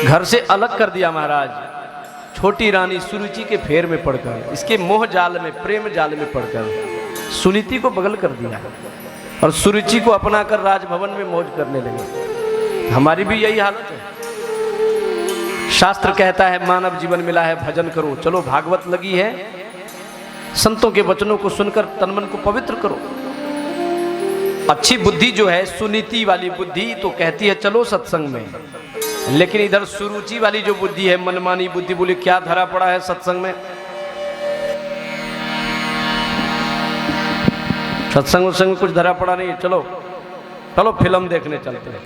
घर से अलग कर दिया महाराज। छोटी रानी सुरुचि के फेर में पड़कर, इसके मोह जाल में, प्रेम जाल में पड़कर सुनीति को बगल कर दिया और सुरुचि को अपनाकर राजभवन में मौज करने लगे। हमारी भी यही हालत है। शास्त्र कहता है मानव जीवन मिला है भजन करो। चलो भागवत लगी है, संतों के वचनों को सुनकर तन मन को पवित्र करो। अच्छी बुद्धि जो है, सुनीति वाली बुद्धि, तो कहती है चलो सत्संग में। लेकिन इधर सुरुचि वाली जो बुद्धि है, मनमानी बुद्धि, बोले क्या धरा पड़ा है सत्संग में। सत्संग उत्संग में कुछ धरा पड़ा नहीं, चलो चलो फिल्म देखने चलते हैं।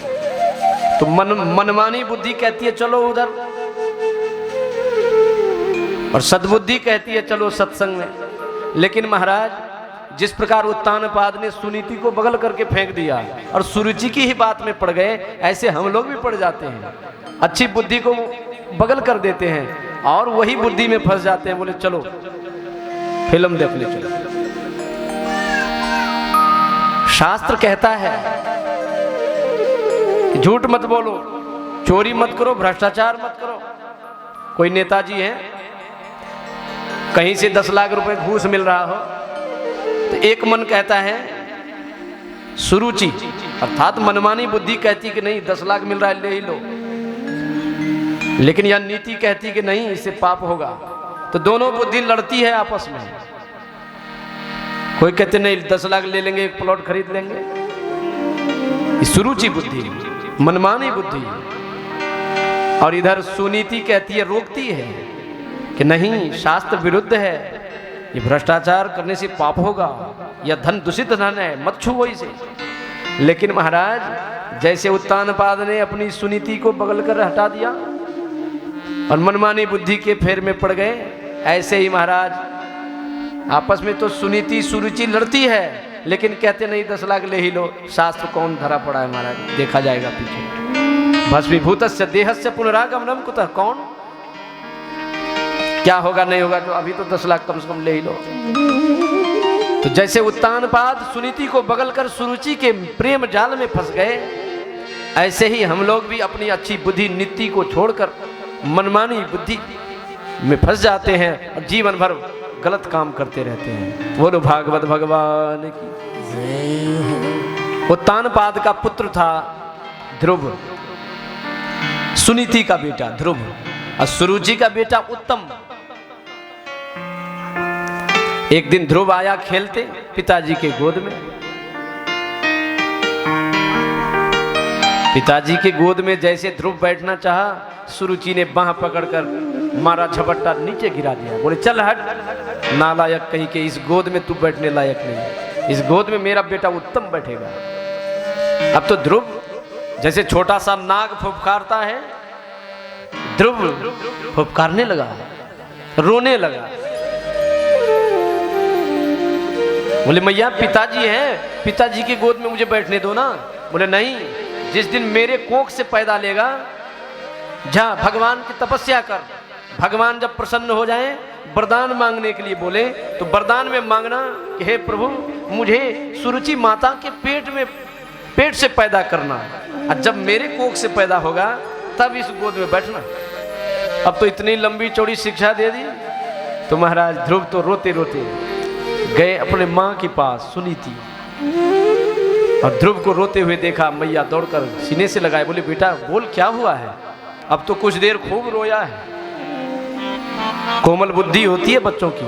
तो मनमानी बुद्धि कहती है चलो उधर, और सद्बुद्धि कहती है चलो सत्संग में। लेकिन महाराज, जिस प्रकार उत्तानपाद ने सुनीति को बगल करके फेंक दिया और सुरुचि की ही बात में पड़ गए, ऐसे हम लोग भी पड़ जाते हैं। अच्छी बुद्धि को बगल कर देते हैं और वही बुद्धि में फंस जाते हैं। बोले चलो फिल्म देखने चलो। शास्त्र कहता है झूठ मत बोलो, चोरी मत करो, भ्रष्टाचार मत करो। कोई नेताजी है, कहीं से 10 लाख रुपए घूस मिल रहा हो, तो एक मन कहता है, सुरुचि अर्थात मनमानी बुद्धि कहती कि नहीं 10 लाख मिल रहा है ले ही लो। लेकिन यह नीति कहती कि नहीं इससे पाप होगा। तो दोनों बुद्धि लड़ती है आपस में। कोई कहते नहीं 10 लाख ले लेंगे, एक प्लॉट खरीद लेंगे। सुरुचि बुद्धि, मनमानी बुद्धि। और इधर सुनीति कहती है, रोकती है कि नहीं शास्त्र विरुद्ध है, ये भ्रष्टाचार करने से पाप होगा, यह धन दूषित धन है, मत छुओ इसे। लेकिन महाराज, जैसे उत्तानपाद ने अपनी सुनीति को बगल कर हटा दिया और मनमानी बुद्धि के फेर में पड़ गए, ऐसे ही महाराज आपस में तो सुनीति सुरुचि लड़ती है, लेकिन कहते नहीं 10 लाख ले ही लो। शास्त्र कौन धरा पड़ा है महाराज, देखा जाएगा पीछे। भस्मीभूतस्य देहस्य पुनरागमनम कुतः, कौन क्या होगा नहीं होगा, तो अभी तो 10 लाख कम से कम ले ही लो। तो जैसे उत्तानपाद सुनीति को बगल कर सुरुचि के प्रेम जाल में फंस गए, ऐसे ही हम लोग भी अपनी अच्छी बुद्धि नीति को छोड़कर मनमानी बुद्धि में फंस जाते हैं और जीवन भर गलत काम करते रहते हैं। बोलो भागवत भगवान की। उत्तानपाद का पुत्र था ध्रुव, सुनीति का बेटा ध्रुव, और सुरुचि का बेटा उत्तम। एक दिन ध्रुव आया खेलते पिताजी के गोद में। पिताजी के गोद में जैसे ध्रुव बैठना चाहा, सुरुचि ने बांह पकड़कर मारा, झपट्टा नीचे गिरा दिया। बोले चल हट, नालायक कहीं के, इस गोद में तू बैठने लायक नहीं, इस गोद में मेरा बेटा उत्तम बैठेगा। अब तो ध्रुव जैसे छोटा सा नाग फुफकारता है, ध्रुव फुफकारने लगा, रोने लगा। बोले मैया पिताजी हैं, पिताजी की गोद में मुझे बैठने दो ना। बोले नहीं, जिस दिन मेरे कोख से पैदा लेगा, जा भगवान की तपस्या कर। भगवान जब प्रसन्न हो जाए, वरदान मांगने के लिए बोले, तो वरदान में मांगना कि हे प्रभु मुझे सुरुचि माता के पेट से पैदा करना, और जब मेरे कोख से पैदा होगा तब इस गोद में बैठना। अब तो इतनी लंबी चौड़ी शिक्षा दे दी। तो महाराज ध्रुव तो रोते रोते गए अपने माँ के पास सुनीति, और ध्रुव को रोते हुए देखा। मैया दौड़कर सीने से लगाए, बोले बेटा बोल क्या हुआ है। अब तो कुछ देर खूब रोया है। कोमल बुद्धि होती है बच्चों की,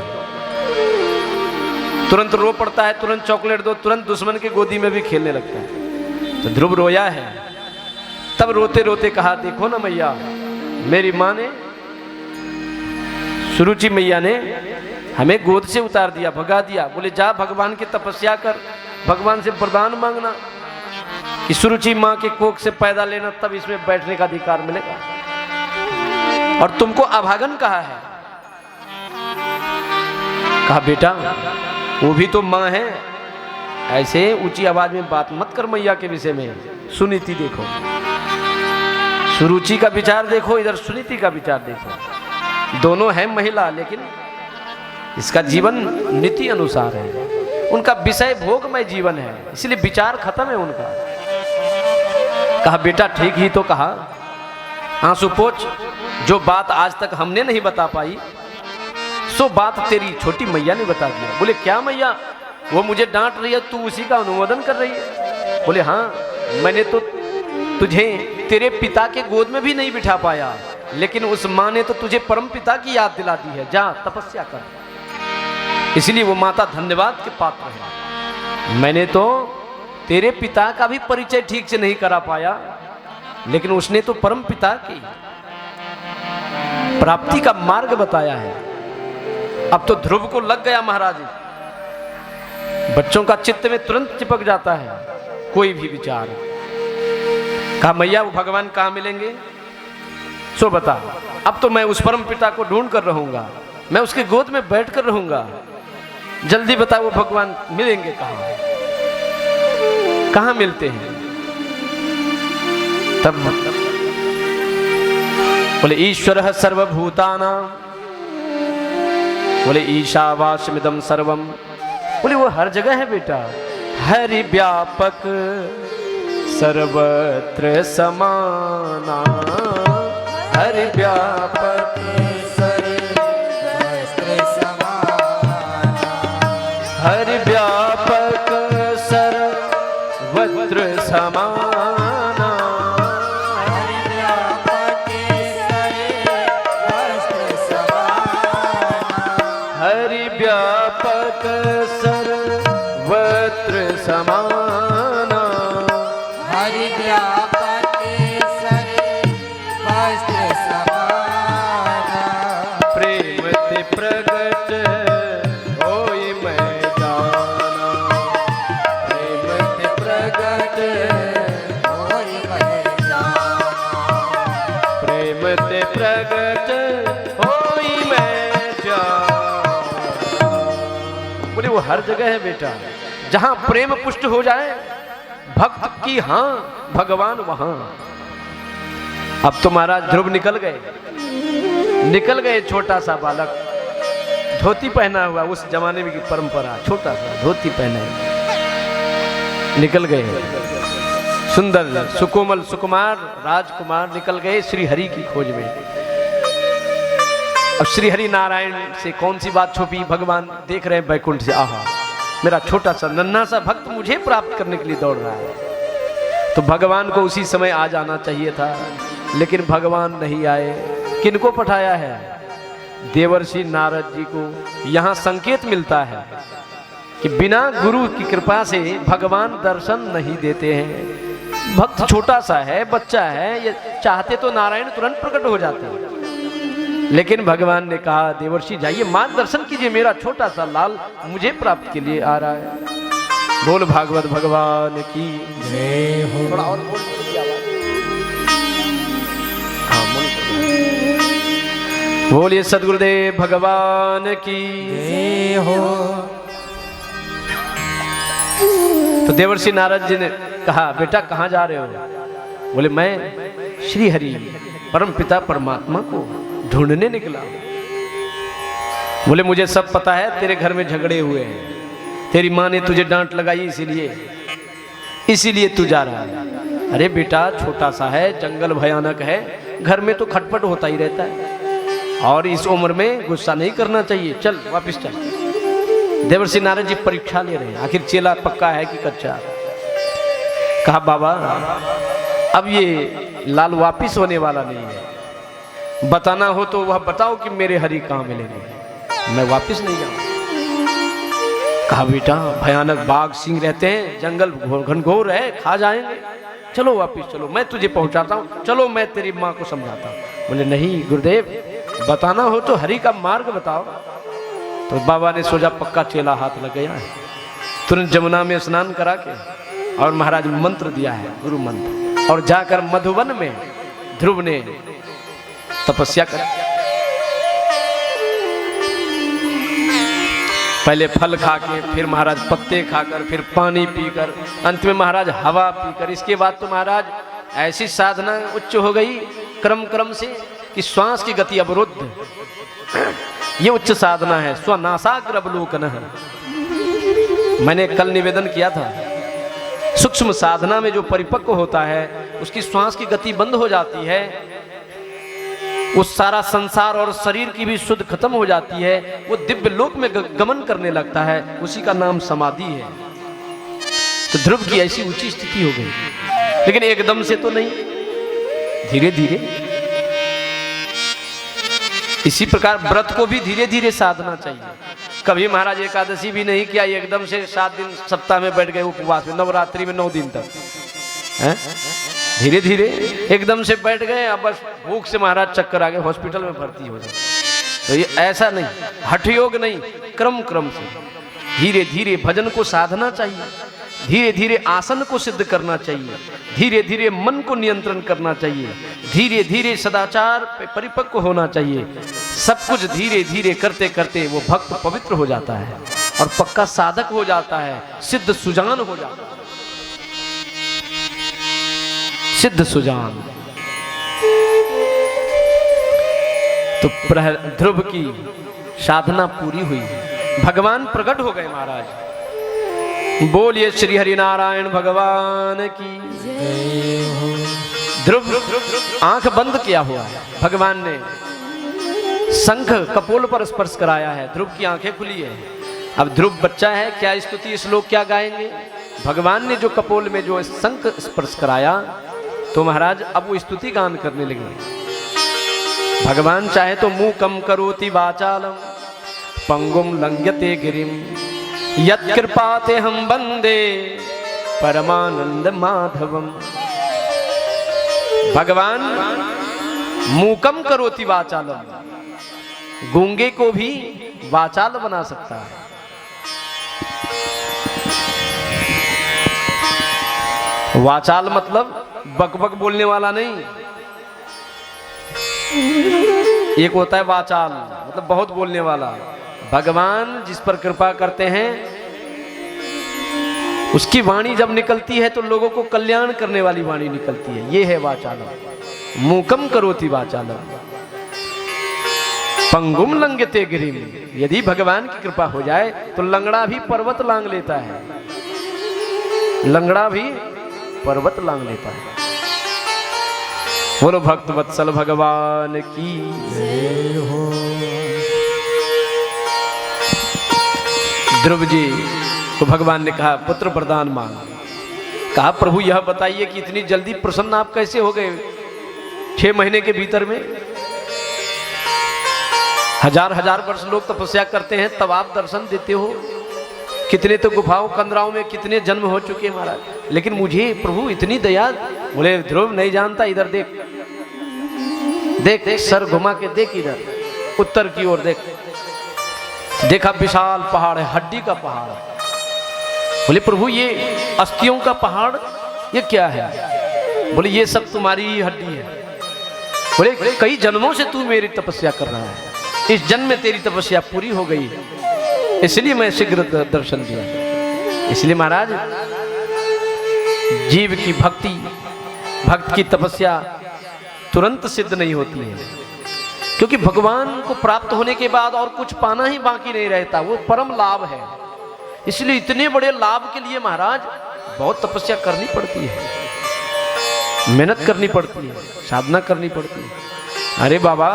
तुरंत रो पड़ता है, तुरंत चॉकलेट दो, तुरंत दुश्मन की गोदी में भी खेलने लगता है। तो ध्रुव रोया है। तब रोते रोते कहा, देखो ना मैया, मेरी माँ ने, सुरुचि मैया ने हमें गोद से उतार दिया, भगा दिया। बोले जा भगवान की तपस्या कर, भगवान से वरदान मांगना कि सुरुचि माँ के कोख से पैदा लेना, तब इसमें बैठने का अधिकार मिलेगा। और तुमको अभागन कहा है। कहा बेटा वो भी तो माँ है, ऐसे ऊंची आवाज में बात मत कर मैया के विषय में। सुनीति देखो, सुरुचि का विचार देखो, इधर सुनीति का विचार देखो। दोनों है महिला, लेकिन इसका जीवन नीति अनुसार है, उनका विषय भोगमय जीवन है, इसलिए विचार खत्म है उनका। कहा बेटा ठीक ही तो कहा, आंसू पोंछ, जो बात आज तक हमने नहीं बता पाई सो बात तेरी छोटी मैया ने बता दिया। बोले क्या मैया? वो मुझे डांट रही है, तू उसी का अनुमोदन कर रही है? बोले हाँ, मैंने तो तुझे तेरे पिता के गोद में भी नहीं बिठा पाया, लेकिन उस माँ ने तो तुझे परम पिता की याद दिला दी है, जा तपस्या कर। इसलिए वो माता धन्यवाद के पात्र है। मैंने तो तेरे पिता का भी परिचय ठीक से नहीं करा पाया, लेकिन उसने तो परम पिता की प्राप्ति का मार्ग बताया है। अब तो ध्रुव को लग गया महाराज, बच्चों का चित्त में तुरंत चिपक जाता है कोई भी विचार। कहा मैया वो भगवान कहाँ मिलेंगे? सो बता। अब तो मैं उस परम पिता को ढूंढ कर रहूंगा, मैं उसके गोद में बैठ कर रहूंगा, जल्दी बता वो भगवान मिलेंगे कहाँ? कहाँ मिलते हैं? तब बोले ईश्वरः सर्वभूतानां, बोले ईशावास्यमिदं सर्वम। बोले वो हर जगह है बेटा, हरि व्यापक सर्वत्र समाना, हरि व्यापक सर्वत्र समाना, हरि व्यापक सर्वत्र समाना, हरि व्यापक सर्वत्र समाना, हरि व्यापक सर्वत्र समाना, हरि व्यापक सर्वत्र समाना, प्रेम ते प्रगट होई मैं जाना, प्रेम ते प्रगट होई मैं जाना, प्रेम ते प्रगट होई मैं जाना। बोले वो हर जगह है बेटा, जहां प्रेम पुष्ट हो जाए भक्त की, हाँ भगवान वहां। अब तो महाराज ध्रुव निकल गए, छोटा सा बालक, धोती पहना हुआ, उस जमाने में की परंपरा, छोटा सा धोती पहने निकल गए। सुंदर सुकोमल सुकुमार राजकुमार निकल गए श्री हरि की खोज में। अब श्री हरि नारायण से कौन सी बात छुपी, भगवान देख रहे हैं बैकुंठ से, आहा मेरा छोटा सा नन्हा सा भक्त मुझे प्राप्त करने के लिए दौड़ रहा है। तो भगवान को उसी समय आ जाना चाहिए था, लेकिन भगवान नहीं आए। किनको पठाया है? देवर्षि नारद जी को। यहाँ संकेत मिलता है कि बिना गुरु की कृपा से भगवान दर्शन नहीं देते हैं। भक्त छोटा सा है, बच्चा है, ये चाहते तो नारायण तुरंत प्रकट हो जाते हैं, लेकिन भगवान ने कहा देवर्षि जाइए मार्गदर्शन कीजिए, मेरा छोटा सा लाल मुझे प्राप्त के लिए आ रहा है। बोल भागवत भगवान की जय हो। थोड़ा और बोल, बोलिए सद्गुरुदेव भगवान की जय हो। तो देवर्षि नारद जी ने कहा बेटा कहाँ जा रहे हो? बोले मैं श्री हरि परम पिता परमात्मा को ढूंढने निकला। बोले मुझे सब पता है, तेरे घर में झगड़े हुए हैं, तेरी माँ ने तुझे डांट लगाई, इसीलिए तू जा रहा है। अरे बेटा छोटा सा है, जंगल भयानक है, घर में तो खटपट होता ही रहता है, और इस उम्र में गुस्सा नहीं करना चाहिए, चल वापिस चल। देवर्षि नारद जी परीक्षा ले रहे हैं, आखिर चेला पक्का है कि कच्चा। कहा बाबा अब ये लाल वापिस होने वाला नहीं है, बताना हो तो वह बताओ कि मेरे हरि कहाँ मिलेंगे, मैं वापिस नहीं जाऊंगा। कहा बेटा भयानक बाघ सिंह रहते हैं, जंगल घनघोर है, खा जाएंगे, चलो वापिस चलो, मैं तुझे पहुंचाता हूँ, चलो मैं तेरी माँ को समझाता हूँ। बोले नहीं गुरुदेव, बताना हो तो हरि का मार्ग बताओ। तो बाबा ने सोचा पक्का चेला हाथ लग गया है, तुरंत जमुना में स्नान करा के और महाराज मंत्र दिया है, गुरु मंत्र, और जाकर मधुवन में ध्रुव ने तपस्या कर, पहले फल खा के, फिर महाराज पत्ते खाकर, फिर पानी पीकर, अंत में महाराज हवा पीकर, इसके बाद तो महाराज ऐसी साधना उच्च हो गई क्रम क्रम से कि श्वास की गति अवरुद्ध, ये उच्च साधना है, स्वनासाग्र अवलोकन है। मैंने कल निवेदन किया था, सूक्ष्म साधना में जो परिपक्व होता है उसकी श्वास की गति बंद हो जाती है, उस सारा संसार और शरीर की भी शुद्ध खत्म हो जाती है, वो दिव्य लोक में गमन करने लगता है, उसी का नाम समाधि है। तो ध्रुव की ऐसी ऊंची स्थिति हो गई, लेकिन एकदम से तो नहीं, धीरे धीरे। इसी प्रकार व्रत को भी धीरे धीरे साधना चाहिए। कभी महाराज एकादशी भी नहीं किया, एकदम से 7 दिन सप्ताह में बैठ गए उपवास में, नवरात्रि में 9 दिन तक है? धीरे धीरे एकदम से बैठ गए, अब बस भूख से महाराज चक्कर आ गए, हॉस्पिटल में भर्ती हो जाए। तो ये ऐसा नहीं, हठ योग नहीं, क्रम क्रम से धीरे धीरे भजन को साधना चाहिए, धीरे धीरे आसन को सिद्ध करना चाहिए, धीरे धीरे मन को नियंत्रण करना चाहिए, धीरे धीरे सदाचार पे परिपक्व होना चाहिए। सब कुछ धीरे धीरे करते करते वो भक्त पवित्र हो जाता है और पक्का साधक हो जाता है, सिद्ध सुजान हो जाता है, सिद्ध सुजान। तो ध्रुव की साधना पूरी हुई, भगवान प्रकट हो गए महाराज। बोलिए श्री हरिनारायण भगवान की। ध्रुव आंख बंद किया हुआ है, भगवान ने शंख कपोल पर स्पर्श कराया है, ध्रुव की आंखें खुली है। अब ध्रुव बच्चा है, क्या स्तुति श्लोक क्या गाएंगे? भगवान ने जो कपोल में जो शंख स्पर्श कराया, तो महाराज अब वो स्तुति गान करने लगे। भगवान चाहे तो मुंह कम करोति वाचालम पंगुम लंघ्यते गिरिम यत् कृपाते हम वंदे परमानंद माधवम। भगवान मूकम करोति वाचालम, गूंगे को भी वाचाल बना सकता है। वाचाल मतलब बकबक बोलने वाला नहीं, एक होता है वाचाल मतलब बहुत बोलने वाला। भगवान जिस पर कृपा करते हैं उसकी वाणी जब निकलती है तो लोगों को कल्याण करने वाली वाणी निकलती है, ये है वाचालम। मूकम करोति वाचालम पंगुम लंघ्यते गिरिम। यदि भगवान की कृपा हो जाए तो लंगड़ा भी पर्वत लांग लेता है, लंगड़ा भी पर्वत लांग लेता है। बोलो भक्त वत्सल भगवान की जय हो। ध्रुव जी को भगवान ने कहा पुत्र प्रदान मांग। कहा प्रभु यह बताइए कि इतनी जल्दी प्रसन्न आप कैसे हो गए? 6 महीने के भीतर में 1000 वर्ष लोग तपस्या करते हैं, तब आप दर्शन देते हो। कितने तो गुफाओं कंदराओं में कितने जन्म हो चुके हैं महाराज, लेकिन मुझे प्रभु इतनी दया। बोले ध्रुव नहीं जानता, इधर देख देख देख, सर घुमा के देख, इधर उत्तर की ओर देख। देखा विशाल पहाड़ है, हड्डी का पहाड़। बोले प्रभु ये अस्थियों का पहाड़ ये क्या है? बोले ये सब तुम्हारी ही हड्डी है। बोले कई जन्मों से तू मेरी तपस्या कर रहा है, इस जन्म में तेरी तपस्या पूरी हो गई, इसलिए मैं शीघ्र दर्शन दिया। इसलिए महाराज जीव की भक्ति, भक्त की तपस्या तुरंत सिद्ध नहीं होती है, क्योंकि भगवान को प्राप्त होने के बाद और कुछ पाना ही बाकी नहीं रहता, वो परम लाभ है। इसलिए इतने बड़े लाभ के लिए महाराज बहुत तपस्या करनी पड़ती है, मेहनत करनी पड़ती है, साधना करनी पड़ती है। अरे बाबा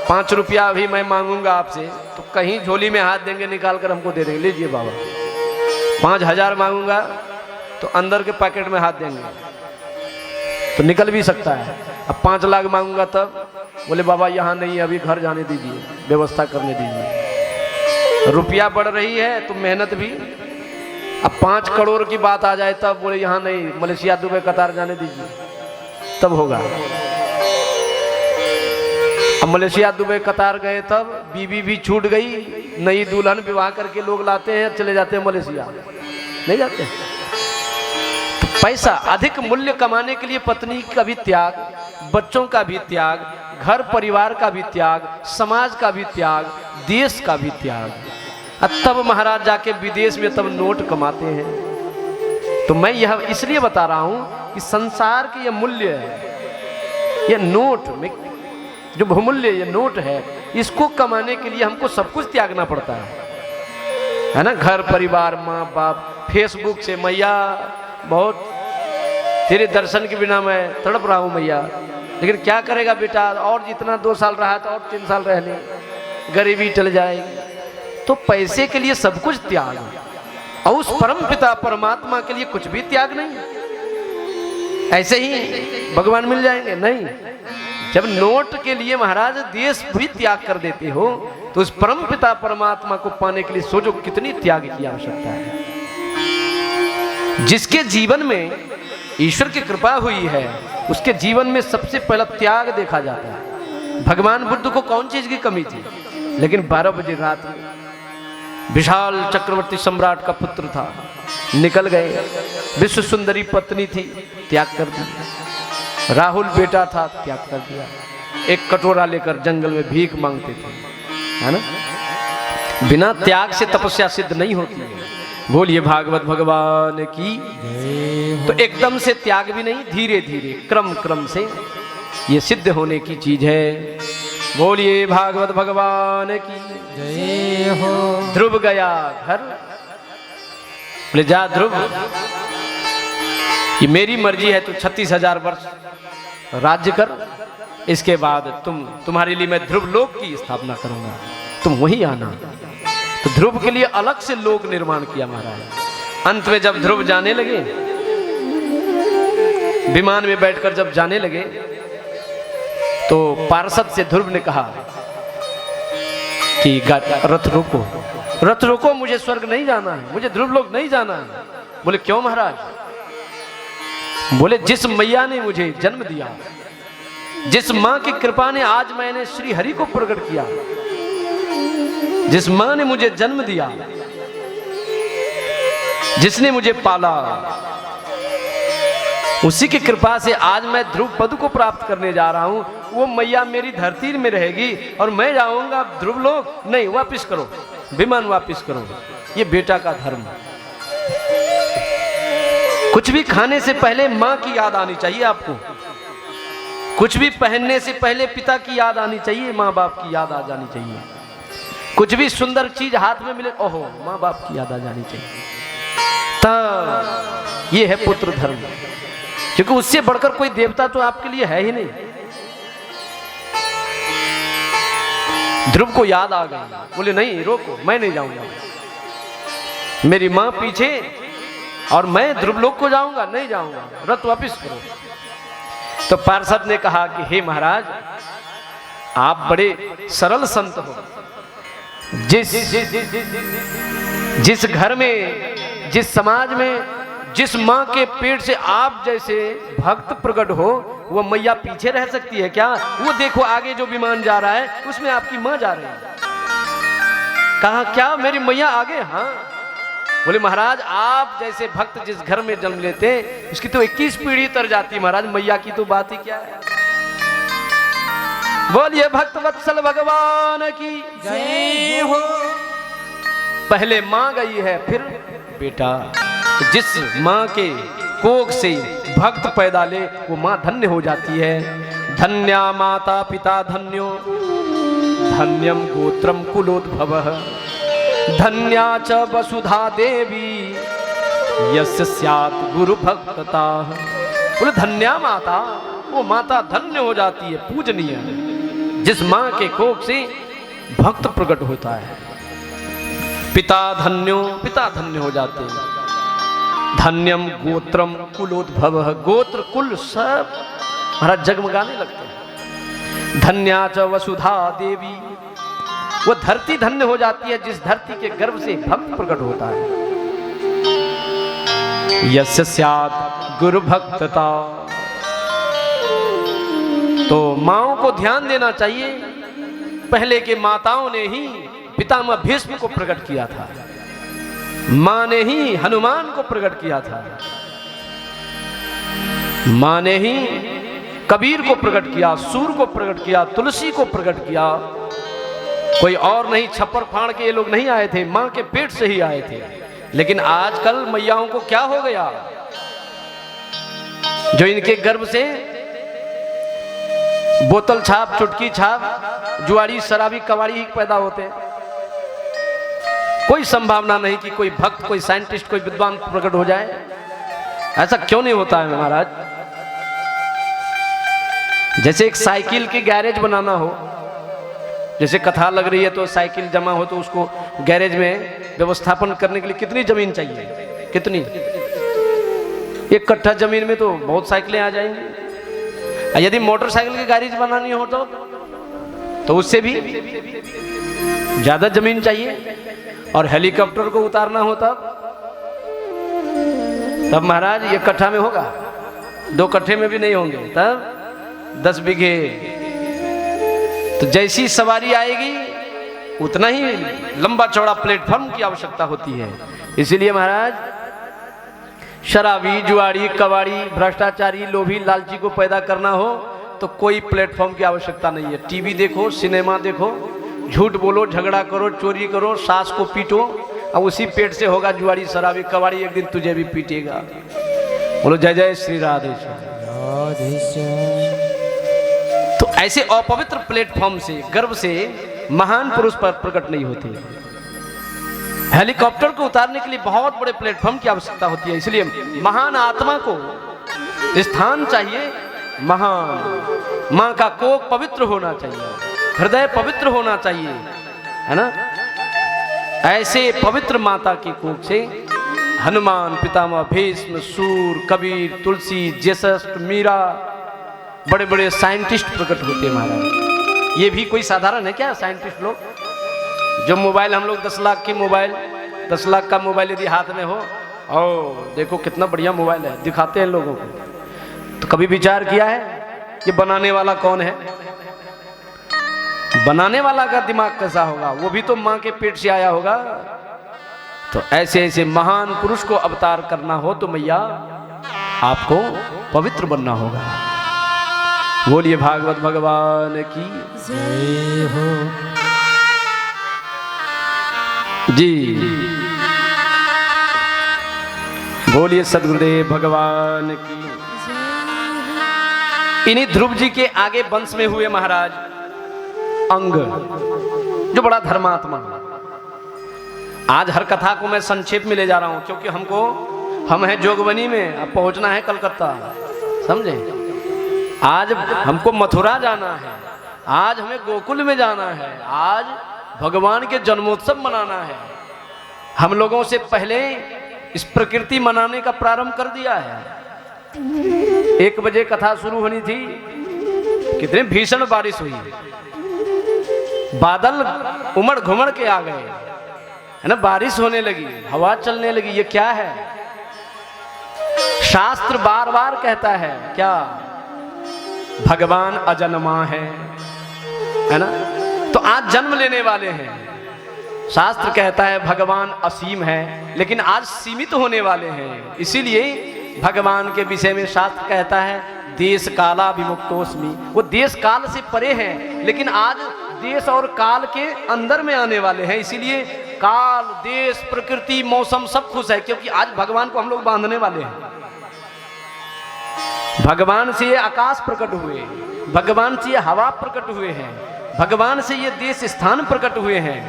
5 रुपया अभी मैं मांगूंगा आपसे तो कहीं झोली में हाथ देंगे, निकाल कर हमको दे देंगे, लीजिए बाबा। 5000 मांगूंगा तो अंदर के पैकेट में हाथ देंगे तो निकल भी सकता है। अब 5 लाख मांगूंगा तब बोले बाबा यहाँ नहीं, अभी घर जाने दीजिए, व्यवस्था करने दीजिए। रुपया बढ़ रही है तो मेहनत भी। अब 5 करोड़ की बात आ जाए तब बोले यहाँ नहीं, मलेशिया दुबई कतार जाने दीजिए, तब होगा। अब मलेशिया दुबई कतार गए तब बीवी भी छूट गई, नई दुल्हन विवाह करके लोग लाते हैं, चले जाते हैं मलेशिया, नहीं जाते। तो पैसा अधिक मूल्य कमाने के लिए पत्नी का भी त्याग, बच्चों का भी त्याग, घर परिवार का भी त्याग, समाज का भी त्याग, देश का भी त्याग, तब महाराज जाके विदेश में तब नोट कमाते हैं। तो मैं यह इसलिए बता रहा हूं कि संसार के ये मूल्य है, ये नोट में जो बहुमूल्य ये नोट है, इसको कमाने के लिए हमको सब कुछ त्यागना पड़ता है ना। घर परिवार, माँ बाप, फेसबुक से मैया बहुत तेरे दर्शन के बिना मैं तड़प रहा हूँ मैया, लेकिन क्या करेगा बेटा, और जितना 2 साल रहा तो और 3 साल रह ले, गरीबी टल जाएगी। तो पैसे के लिए सब कुछ त्याग, और उस परम पिता परमात्मा के लिए कुछ भी त्याग नहीं। ऐसे ही भगवान मिल जाएंगे? नहीं। जब नोट के लिए महाराज देश भी त्याग कर देते हो, तो उस परम पिता परमात्मा को पाने के लिए सोचो कितनी त्याग की आवश्यकता है। जिसके जीवन में ईश्वर की कृपा हुई है, उसके जीवन में सबसे पहला त्याग देखा जाता है। भगवान बुद्ध को कौन चीज की कमी थी, लेकिन 12 बजे रात में विशाल चक्रवर्ती सम्राट का पुत्र था, निकल गए। विश्व सुंदरी पत्नी थी, त्याग कर दिया। राहुल बेटा था, त्याग कर दिया। एक कटोरा लेकर जंगल में भीख मांगते थे, है ना। बिना त्याग से तपस्या सिद्ध नहीं होती है। बोलिए भागवत भगवान की। तो एकदम से त्याग भी नहीं, धीरे धीरे क्रम क्रम से ये सिद्ध होने की चीज है। बोलिए भागवत भगवान की जय हो। ध्रुव गया घर, बोले जा ध्रुव, ये मेरी मर्जी है, तू 36,000 वर्ष राज्य कर, इसके बाद तुम्हारे लिए मैं ध्रुव लोक की स्थापना करूंगा, तुम वहीं आना। तो ध्रुव के लिए अलग से लोक निर्माण किया महाराज। अंत में जब ध्रुव जाने लगे, विमान में बैठकर जब जाने लगे, तो पार्षद से ध्रुव ने कहा कि रथ रोको, रथ रोको, मुझे स्वर्ग नहीं जाना है, मुझे ध्रुव लोक नहीं जाना है। बोले क्यों महाराज? बोले जिस मैया ने मुझे जन्म दिया, जिस मां की कृपा ने आज मैंने श्री हरि को प्रकट किया, जिस मां ने मुझे जन्म दिया, जिसने मुझे पाला, उसी की कृपा से आज मैं ध्रुव पद को प्राप्त करने जा रहा हूं। वो मैया मेरी धरती में रहेगी और मैं जाऊंगा ध्रुव लोक। नहीं, वापिस करो, विमान वापिस करो। ये बेटा का धर्म। कुछ भी खाने से पहले मां की याद आनी चाहिए आपको, कुछ भी पहनने से पहले पिता की याद आनी चाहिए, माँ बाप की याद आ जानी चाहिए। कुछ भी सुंदर चीज हाथ में मिले, ओहो, माँ बाप की याद आ जानी चाहिए। तब ये है पुत्र धर्म, क्योंकि उससे बढ़कर कोई देवता तो आपके लिए है ही नहीं। ध्रुव को याद आ गई, बोले नहीं रोको, मैं नहीं जाऊंगा, मेरी मां पीछे और मैं ध्रुव लोक को जाऊंगा, नहीं जाऊंगा, रथ वापिस करो। तो पार्षद ने कहा कि हे महाराज, आप बड़े सरल संत हो। जिस घर में, जिस समाज में, जिस माँ के पेट से आप जैसे भक्त प्रकट हो, वो मैया पीछे रह सकती है क्या? वो देखो आगे जो विमान जा रहा है उसमें आपकी माँ जा रही है। कहा क्या मेरी मैया आगे? हाँ। बोले महाराज, आप जैसे भक्त जिस घर में जन्म लेते उसकी तो 21 पीढ़ी तर जाती महाराज, मैया की तो बात ही क्या है। बोलिए भक्त वत्सल भगवान की जय हो। पहले माँ गई है, फिर बेटा। जिस माँ के कोख से भक्त पैदा ले, वो माँ धन्य हो जाती है। धन्या माता पिता धन्यो, धन्यम गोत्रम कुलोद्भवः, धन्या च वसुधा देवी यस्य स्यात् गुरु भक्तता। बोले धन्या माता, वो माता धन्य हो जाती है, पूजनीय है, जिस माँ के कोख से भक्त प्रकट होता है। पिता धन्यो, पिता धन्य हो जाते हैं। धन्यम गोत्रम कुलोद्भवः, गोत्र कुल सब महाराज जगमगाने लगते हैं। धन्या च वसुधा देवी, वो धरती धन्य हो जाती है जिस धरती के गर्भ से भक्त प्रकट होता है। यस्य स्यात् गुरु भक्तता। तो माँओं को ध्यान देना चाहिए। पहले के माताओं ने ही पितामह भीष्म को प्रकट किया था, माँ ने ही हनुमान को प्रकट किया था, माँ ने ही कबीर को प्रकट किया, सूर को प्रकट किया, तुलसी को प्रकट किया। कोई और नहीं, छप्पर फाड़ के ये लोग नहीं आए थे, माँ के पेट से ही आए थे। लेकिन आजकल मैयाओं को क्या हो गया, जो इनके गर्भ से बोतल छाप, चुटकी छाप, जुआरी, शराबी, कवाड़ी ही पैदा होते हैं। कोई संभावना नहीं कि कोई भक्त, कोई साइंटिस्ट, कोई विद्वान प्रकट हो जाए। ऐसा क्यों नहीं होता है महाराज? जैसे एक साइकिल की गैरेज बनाना हो, जैसे कथा लग रही है तो साइकिल जमा हो तो उसको गैरेज में व्यवस्थापन करने के लिए कितनी जमीन चाहिए? कितनी? 1 कट्ठा जमीन में तो बहुत साइकिलें आ जाएंगी। यदि मोटरसाइकिल की गैरेज बनानी हो तो उससे भी ज्यादा जमीन चाहिए। और हेलीकॉप्टर को उतारना हो तब महाराज 1 कट्ठा में होगा, 2 कट्ठे में भी नहीं होंगे, तब 10 बीघे। तो जैसी सवारी आएगी उतना ही लंबा चौड़ा प्लेटफॉर्म की आवश्यकता होती है। इसीलिए महाराज शराबी, जुआरी, कबाड़ी, भ्रष्टाचारी, लोभी, लालची को पैदा करना हो तो कोई प्लेटफॉर्म की आवश्यकता नहीं है। टीवी देखो, सिनेमा देखो, झूठ बोलो, झगड़ा करो, चोरी करो, सास को पीटो, और उसी पेट से होगा जुआरी, शराबी, कबाड़ी, एक दिन तुझे भी पीटेगा। बोलो जय जय श्री राधे श्याम। तो ऐसे अपवित्र प्लेटफॉर्म से, गर्व से महान पुरुष पर प्रकट नहीं होते। हेलीकॉप्टर को उतारने के लिए बहुत बड़े प्लेटफॉर्म की आवश्यकता होती है। इसलिए महान आत्मा को स्थान चाहिए महान। मां का कोख पवित्र होना चाहिए, हृदय पवित्र होना चाहिए, है ना? ऐसे पवित्र माता की कोख से हनुमान, पितामह भीष्म, सूर, कबीर, तुलसी, जेसस, मीरा, बड़े बड़े साइंटिस्ट प्रकट होते हैं महाराज। ये भी कोई साधारण है क्या साइंटिस्ट लोग? जो मोबाइल हम लोग 10 लाख की मोबाइल, 10 लाख का मोबाइल यदि हाथ में हो, ओ देखो कितना बढ़िया मोबाइल है, दिखाते हैं लोगों को, तो कभी विचार किया है कि बनाने वाला कौन है? बनाने वाला का दिमाग कैसा होगा? वो भी तो मां के पेट से आया होगा। तो ऐसे ऐसे महान पुरुष को अवतार करना हो तो मैया आपको पवित्र बनना होगा। बोलिए भागवत भगवान की जय हो जी। बोलिए सद्गुरुदेव भगवान की। इन्हीं ध्रुव जी के आगे वंश में हुए महाराज अंग, जो बड़ा धर्मात्मा। आज हर कथा को मैं संक्षेप में ले जा रहा हूं क्योंकि हम हैं जोगबनी में, अब पहुंचना है कलकत्ता, समझे? आज हमको मथुरा जाना है, आज हमें गोकुल में जाना है, आज भगवान के जन्मोत्सव मनाना है। हम लोगों से पहले इस प्रकृति मनाने का प्रारंभ कर दिया है। 1 बजे कथा शुरू होनी थी, कितनी भीषण बारिश हुई, बादल उमड़ घुमड़ के आ गए, है ना? बारिश होने लगी, हवा चलने लगी। ये क्या है? शास्त्र बार बार कहता है क्या? भगवान अजन्मा है ना? तो आज जन्म लेने वाले हैं। शास्त्र कहता है भगवान असीम है, लेकिन आज सीमित होने वाले हैं। इसीलिए भगवान के विषय में शास्त्र कहता है देश काला विमुक्तोस्मि। वो देश काल से परे हैं, लेकिन आज देश और काल के अंदर में आने वाले हैं। इसीलिए काल, देश, प्रकृति, मौसम सब खुश है, क्योंकि आज भगवान को हम लोग बांधने वाले हैं। भगवान से ये आकाश प्रकट हुए, भगवान से ये हवा प्रकट हुए हैं, भगवान से ये देश स्थान प्रकट हुए हैं।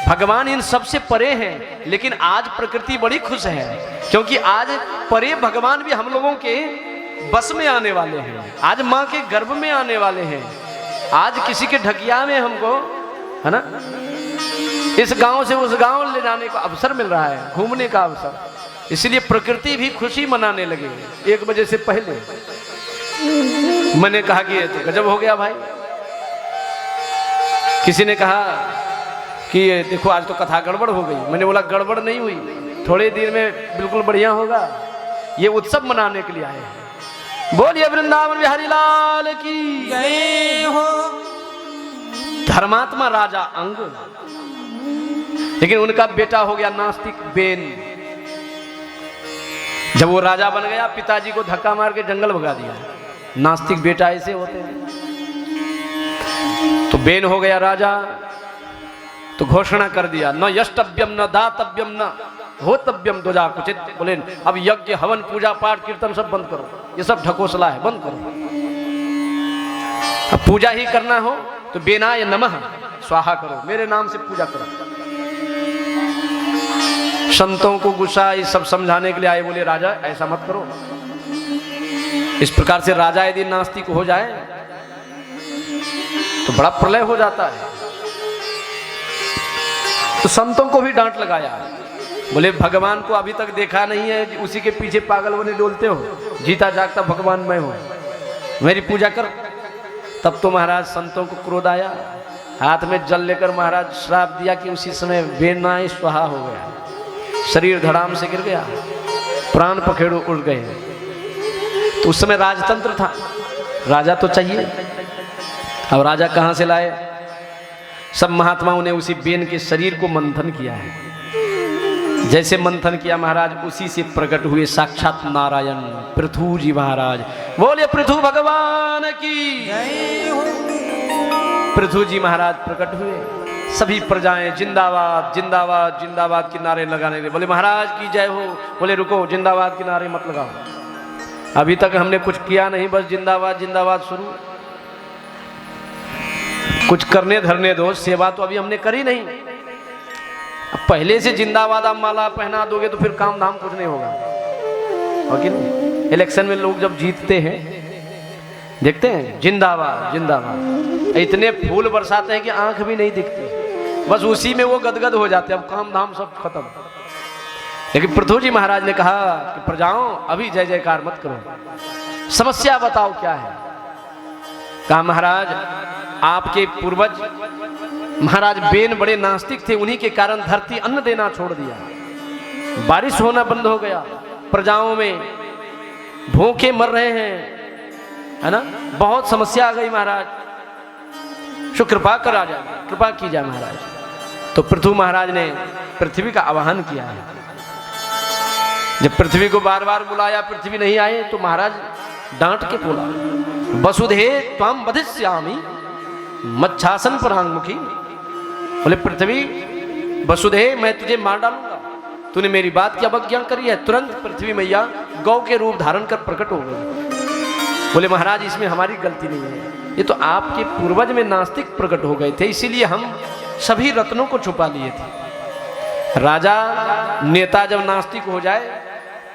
भगवान इन सबसे परे हैं, लेकिन आज प्रकृति बड़ी खुश है, क्योंकि आज परे भगवान भी हम लोगों के बस में आने वाले हैं। आज माँ के गर्भ में आने वाले हैं। आज किसी के ढकिया में हमको, है ना, इस गांव से उस गांव ले जाने का अवसर मिल रहा है, घूमने का अवसर। इसलिए प्रकृति भी खुशी मनाने लगे 1 बजे से पहले। मैंने कहा कि ये तो गजब हो गया भाई। किसी ने कहा कि ये देखो आज तो कथा गड़बड़ हो गई। मैंने बोला गड़बड़ नहीं हुई, थोड़े देर में बिल्कुल बढ़िया होगा। ये उत्सव मनाने के लिए आए हैं। बोलिए वृंदावन बिहारी लाल की जय हो। धर्मात्मा राजा अंग, लेकिन उनका बेटा हो गया नास्तिक बेन। जब वो राजा बन गया, पिताजी को धक्का मार के जंगल भगा दिया। नास्तिक बेटा ऐसे होते हैं। तो बेन हो गया राजा, तो घोषणा कर दिया न यष्टव्यम न दातव्यम न होतव्यम ध्वजा कुचित। बोले अब यज्ञ, हवन, पूजा पाठ, कीर्तन सब बंद करो, ये सब ढकोसला है, बंद करो। अब पूजा ही करना हो तो बेनाय नमः स्वाहा करो, मेरे नाम से पूजा करो। संतों को गुस्सा ये सब समझाने के लिए आए, बोले राजा ऐसा मत करो। इस प्रकार से राजा यदि नास्तिक हो जाए तो बड़ा प्रलय हो जाता है। तो संतों को भी डांट लगाया, बोले भगवान को अभी तक देखा नहीं है, उसी के पीछे पागल बने डोलते हो, जीता जागता भगवान मैं हूं, मेरी पूजा कर। तब तो महाराज संतों को क्रोध आया, हाथ में जल लेकर महाराज श्राप दिया कि उसी समय बेनाई स्वाहा हो गया, शरीर धड़ाम से गिर गया, प्राण पखेड़ू उड़ गए। तो उस समय राजतंत्र था, राजा तो चाहिए। अब राजा कहां से लाए? सब महात्माओं ने उसी बेन के शरीर को मंथन किया है। जैसे मंथन किया महाराज, उसी से प्रकट हुए साक्षात नारायण पृथु जी महाराज। बोले पृथु भगवान की। पृथु जी महाराज प्रकट हुए, सभी प्रजाएं जिंदाबाद जिंदाबाद जिंदाबाद के नारे लगाने लगे। बोले महाराज की जय हो। बोले रुको, जिंदाबाद के नारे मत लगाओ, अभी तक हमने कुछ किया नहीं, बस जिंदाबाद जिंदाबाद शुरू। कुछ करने धरने दो, सेवा तो अभी हमने करी नहीं। अब पहले से जिंदाबाद आप माला पहना दोगे तो फिर काम धाम कुछ नहीं होगा, हो कि नहीं? इलेक्शन में लोग जब जीतते हैं देखते हैं जिंदाबाद जिंदाबाद, इतने फूल बरसाते हैं कि आंख भी नहीं दिखती, बस उसी में वो गदगद हो जाते हैं, अब काम धाम सब खत्म। लेकिन पृथु जी महाराज ने कहा कि प्रजाओं अभी जय जयकार मत करो, समस्या बताओ क्या है। कहा महाराज आपके पूर्वज महाराज बेन बड़े नास्तिक थे, उन्हीं के कारण धरती अन्न देना छोड़ दिया, बारिश होना बंद हो गया, प्रजाओं में भूखे मर रहे हैं, है ना, बहुत समस्या आ गई महाराज, सो कृपा करा जाए, कृपा की जाए महाराज। तो पृथु महाराज ने पृथ्वी का आवाहन किया है। जब पृथ्वी को बार बार बुलाया, पृथ्वी नहीं आए, तो महाराज डांट के बोला वसुधे त्वाम वधिष्यामि मच्छासन परांगमुखी। बोले पृथ्वी वसुधे मैं तुझे मार डालूंगा, तूने मेरी बात की अवज्ञा करी है। तुरंत पृथ्वी मैया गौ के रूप धारण कर प्रकट हो गई। बोले महाराज इसमें हमारी गलती नहीं है, ये तो आपके पूर्वज में नास्तिक प्रकट हो गए थे, इसीलिए हम सभी रत्नों को छुपा लिए थे। राजा नेता जब नास्तिक हो जाए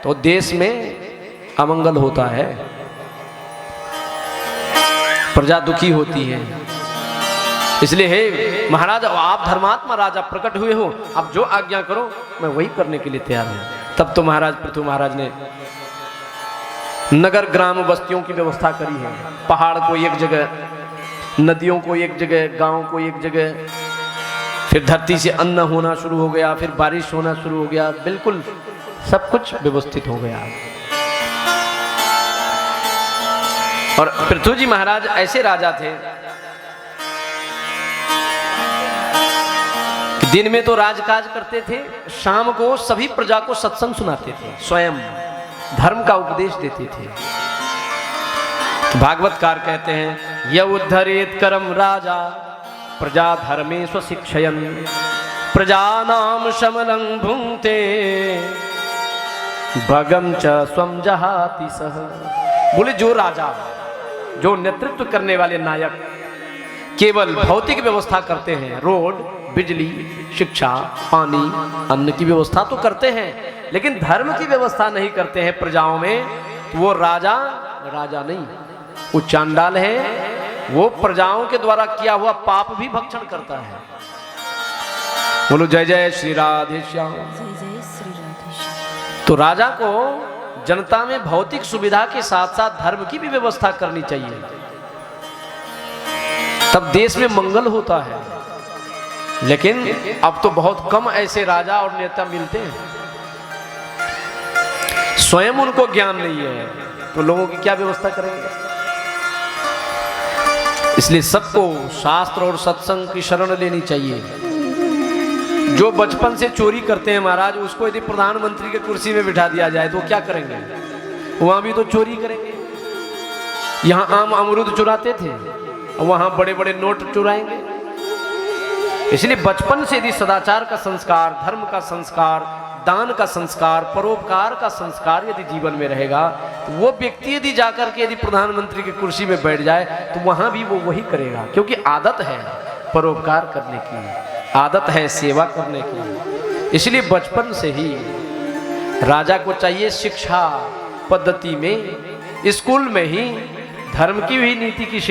तो देश में अमंगल होता है, प्रजा दुखी होती है। इसलिए हे महाराज आप धर्मात्मा राजा प्रकट हुए हो, अब जो आज्ञा करो मैं वही करने के लिए तैयार हूं। तब तो महाराज पृथु महाराज ने नगर ग्राम बस्तियों की व्यवस्था करी है, पहाड़ को एक जगह, नदियों को एक जगह, गांव को एक जगह, फिर धरती से अन्न होना शुरू हो गया, फिर बारिश होना शुरू हो गया, बिल्कुल सब कुछ व्यवस्थित हो गया। और पृथु जी महाराज ऐसे राजा थे, दिन में तो राजकाज करते थे, शाम को सभी प्रजा को सत्संग सुनाते थे, स्वयं धर्म का उपदेश देते थे। भागवतकार कहते हैं य उद्धरेत करम राजा प्रजा धर्मे स्वशिक्षयन् प्रजानाम शमलं भुंक्ते भगम च स्वं जहाति सह। बोले जो राजा, जो नेतृत्व करने वाले नायक केवल भौतिक व्यवस्था करते हैं, रोड, बिजली, शिक्षा, पानी, अन्न की व्यवस्था तो करते हैं, लेकिन धर्म की व्यवस्था नहीं करते हैं प्रजाओं में, तो वो राजा राजा नहीं, वो चांडाल है, वो प्रजाओं के द्वारा किया हुआ पाप भी भक्षण करता है। बोलो जय जय श्री राधे श्याम। तो राजा को जनता में भौतिक सुविधा के साथ साथ धर्म की भी व्यवस्था करनी चाहिए, तब देश में मंगल होता है। लेकिन अब तो बहुत कम ऐसे राजा और नेता मिलते हैं, स्वयं उनको ज्ञान नहीं है, तो लोगों की क्या व्यवस्था करेंगे। इसलिए सबको शास्त्र और सत्संग की शरण लेनी चाहिए। जो बचपन से चोरी करते हैं महाराज, उसको यदि प्रधानमंत्री के कुर्सी में बिठा दिया जाए तो क्या करेंगे, वहां भी तो चोरी करेंगे। यहां आम अमरूद चुराते थे, वहां बड़े बड़े नोट चुराएंगे। इसलिए बचपन से यदि सदाचार का संस्कार, धर्म का संस्कार, दान का संस्कार, परोपकार का संस्कार यदि जीवन में रहेगा, तो वो व्यक्ति यदि जाकर के यदि प्रधानमंत्री की कुर्सी में बैठ जाए तो वहां भी वो वही करेगा, क्योंकि आदत है परोपकार करने की, आदत है सेवा करने की, इसलिए बचपन से ही राजा को चाहिए शिक्षा पद्धति में, स्कूल में ही धर्म की भी नीति की शिक्षा